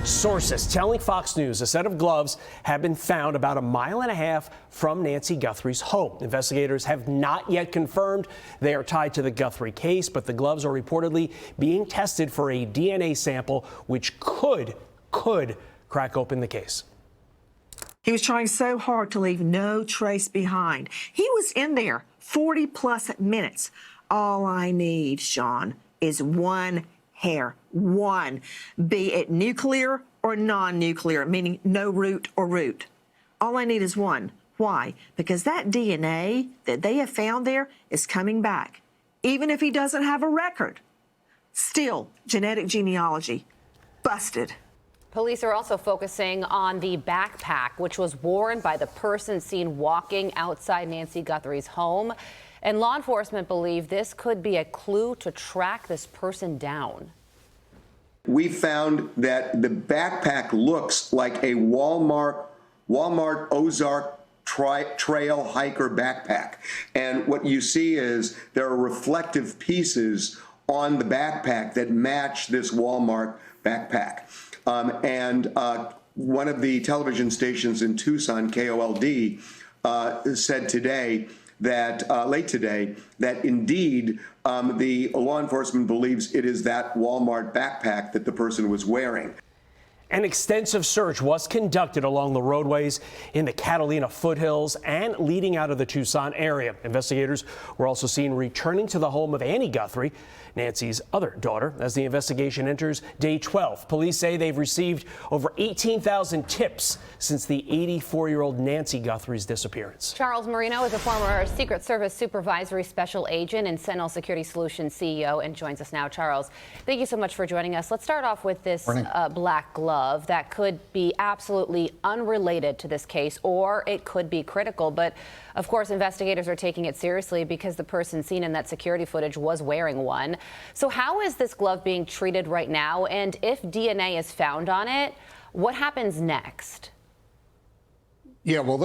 Sources telling Fox News a set of gloves have been found about a mile and a half from Nancy Guthrie's home. Investigators have not yet confirmed they are tied to the Guthrie case, but the gloves are reportedly being tested for a DNA sample, which could crack open the case. He was trying so hard to leave no trace behind. He was in there 40 plus minutes. All I need, Sean, is one hair, one, be it nuclear or non-nuclear, meaning no root or root. All I need is one. Why? Because that DNA that they have found there is coming back, even if he doesn't have a record. Still, genetic genealogy, busted. Police are also focusing on the backpack, which was worn by the person seen walking outside Nancy Guthrie's home. And law enforcement believe this could be a clue to track this person down. We found that the backpack looks like a Walmart Ozark Trail hiker backpack. And what you see is there are reflective pieces on the backpack that match this Walmart backpack. One of the television stations in Tucson, KOLD, said today that late today that indeed the law enforcement believes it is that Walmart backpack that the person was wearing. An extensive search was conducted along the roadways in the Catalina Foothills and leading out of the Tucson area. Investigators were also seen returning to the home of Annie Guthrie, Nancy's other daughter, as the investigation enters day 12. Police say they've received over 18,000 tips since the 84-year-old Nancy Guthrie's disappearance. Charles Marino is a former Secret Service Supervisory Special Agent and Sentinel Security Solutions CEO and joins us now. Charles, thank you so much for joining us. Let's start off with this black glove that could be absolutely unrelated to this case, or it could be critical. But of course, investigators are taking it seriously because the person seen in that security footage was wearing one. So how is this glove being treated right now? And if DNA is found on it, what happens next? Yeah, well,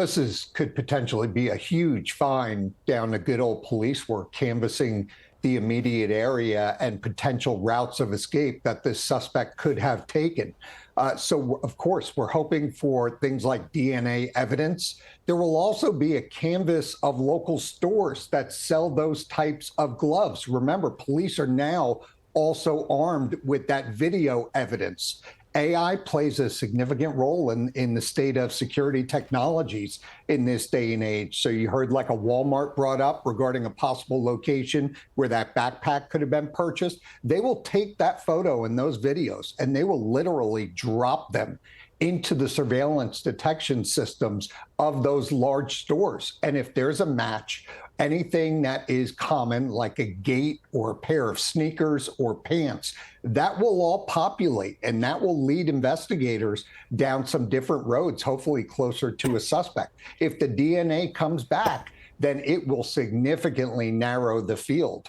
could potentially be a huge find down to good old police work, canvassing the immediate area and potential routes of escape that this suspect could have taken. So, of course, we're hoping for things like DNA evidence. There will also be a canvass of local stores that sell those types of gloves. Remember, police are now also armed with that video evidence. AI plays a significant role in the state of security technologies in this day and age. So you heard like a Walmart brought up regarding a possible location where that backpack could have been purchased. They will take that photo and those videos and they will literally drop them into the surveillance detection systems of those large stores. And if there's a match, anything that is common, like a gait or a pair of sneakers or pants, that will all populate, and that will lead investigators down some different roads, hopefully closer to a suspect. If the DNA comes back, then it will significantly narrow the field.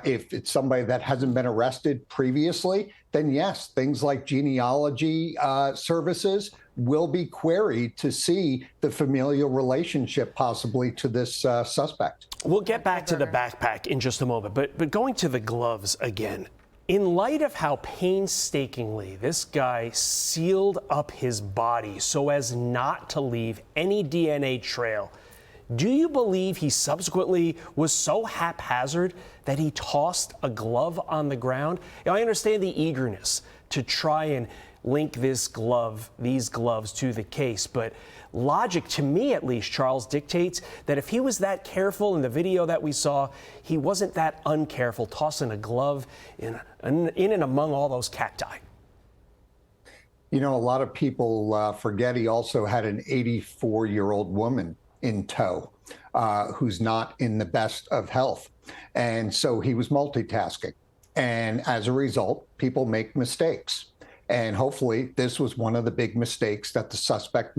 If it's somebody that hasn't been arrested previously, then yes, things like genealogy services will be queried to see the familial relationship possibly to this suspect. We'll get back to the backpack in just a moment, but going to the gloves again. In light of how painstakingly this guy sealed up his body so as not to leave any DNA trail, do you believe he subsequently was so haphazard that he tossed a glove on the ground? Now, I understand the eagerness to try and link these gloves to the case, but logic, to me at least, Charles, dictates that if he was that careful in the video that we saw, he wasn't that uncareful tossing a glove in and among all those cacti. You know, a lot of people forget he also had an 84-year-old woman in tow who's not in the best of health. And so he was multitasking. And as a result, people make mistakes. And hopefully this was one of the big mistakes that the suspect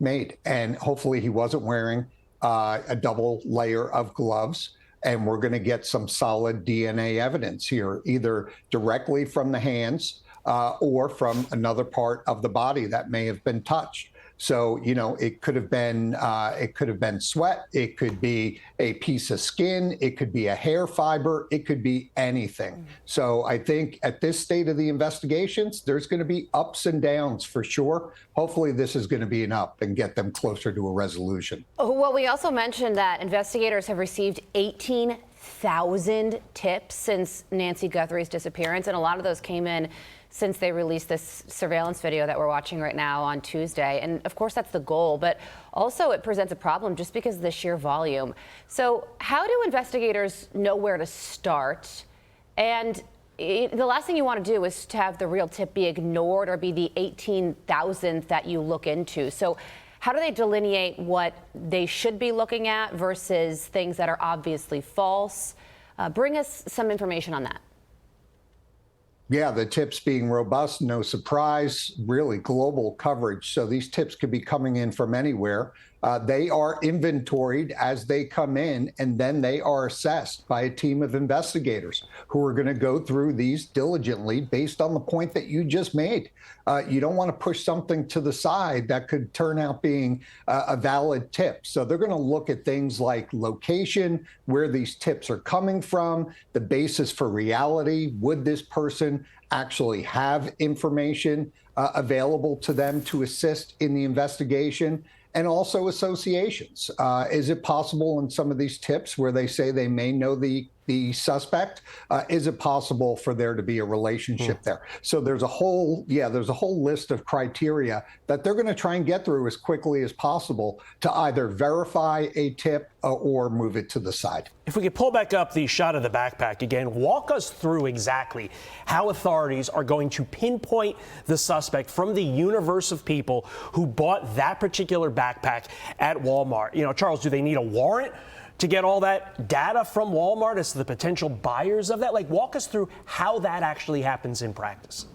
made. And hopefully he wasn't wearing a double layer of gloves. And we're going to get some solid DNA evidence here, either directly from the hands or from another part of the body that may have been touched. So, it could have been sweat. It could be a piece of skin. It could be a hair fiber. It could be anything. So I think at this state of the investigations, there's going to be ups and downs for sure. Hopefully this is going to be an up and get them closer to a resolution. Well, we also mentioned that investigators have received 18,000 tips since Nancy Guthrie's disappearance, and a lot of those came in since they released this surveillance video that we're watching right now on Tuesday. And of course, that's the goal, but also it presents a problem just because of the sheer volume. So how do investigators know where to start? And the last thing you want to do is to have the real tip be ignored or be the 18,000th that you look into. So how do they delineate what they should be looking at versus things that are obviously false? Bring us some information on that. Yeah, the tips being robust, no surprise, really global coverage. So these tips could be coming in from anywhere. They are inventoried as they come in, and then they are assessed by a team of investigators who are going to go through these diligently based on the point that you just made. You don't want to push something to the side that could turn out being a valid tip. So they're going to look at things like location, where these tips are coming from, the basis for reality. Would this person actually have information available to them to assist in the investigation? And also associations. Is it possible in some of these tips where they say they may know the suspect? Is it possible for there to be a relationship there? So there's a whole list of criteria that they're going to try and get through as quickly as possible to either verify a tip or move it to the side. If we could pull back up the shot of the backpack again, walk us through exactly how authorities are going to pinpoint the suspect from the universe of people who bought that particular backpack at Walmart. Charles, do they need a warrant to get all that data from Walmart as to the potential buyers of that? Walk us through how that actually happens in practice.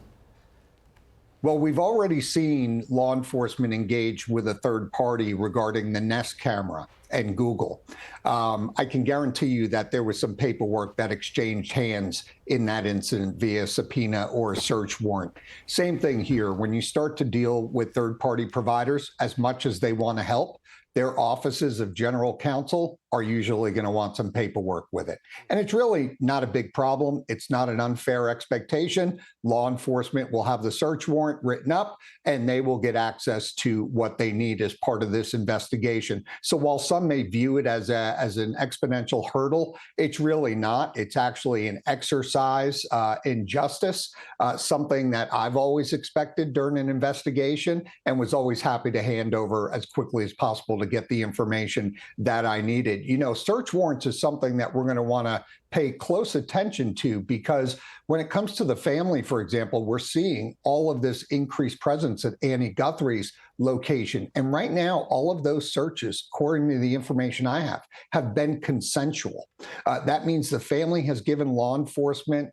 Well, we've already seen law enforcement engage with a third party regarding the Nest camera and Google. I can guarantee you that there was some paperwork that exchanged hands in that incident via subpoena or a search warrant. Same thing here. When you start to deal with third party providers, as much as they want to help, their offices of general counsel are usually going to want some paperwork with it. And it's really not a big problem. It's not an unfair expectation. Law enforcement will have the search warrant written up, and they will get access to what they need as part of this investigation. So while some may view it as an exponential hurdle, it's really not. It's actually an exercise in justice, something that I've always expected during an investigation and was always happy to hand over as quickly as possible to get the information that I needed. Search warrants is something that we're going to want to pay close attention to, because when it comes to the family, for example, we're seeing all of this increased presence at Annie Guthrie's location. And right now, all of those searches, according to the information I have been consensual. That means the family has given law enforcement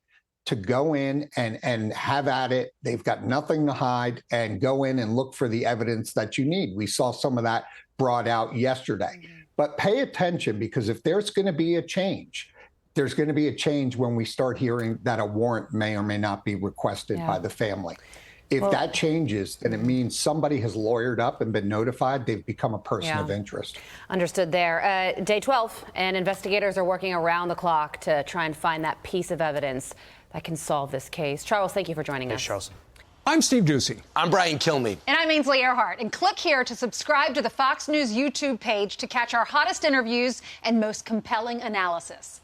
to go in and have at it. They've got nothing to hide, and go in and look for the evidence that you need. We saw some of that brought out yesterday. But pay attention, because if there's going to be a change, there's going to be a change when we start hearing that a warrant may or may not be requested by the family. If that changes, then it means somebody has lawyered up and been notified. They've become a person of interest. Understood there. Day 12, and investigators are working around the clock to try and find that piece of evidence that can solve this case. Charles, thank you for joining us. Charles. I'm Steve Ducey. I'm Brian Kilmeade. And I'm Ainsley Earhart. And click here to subscribe to the Fox News YouTube page to catch our hottest interviews and most compelling analysis.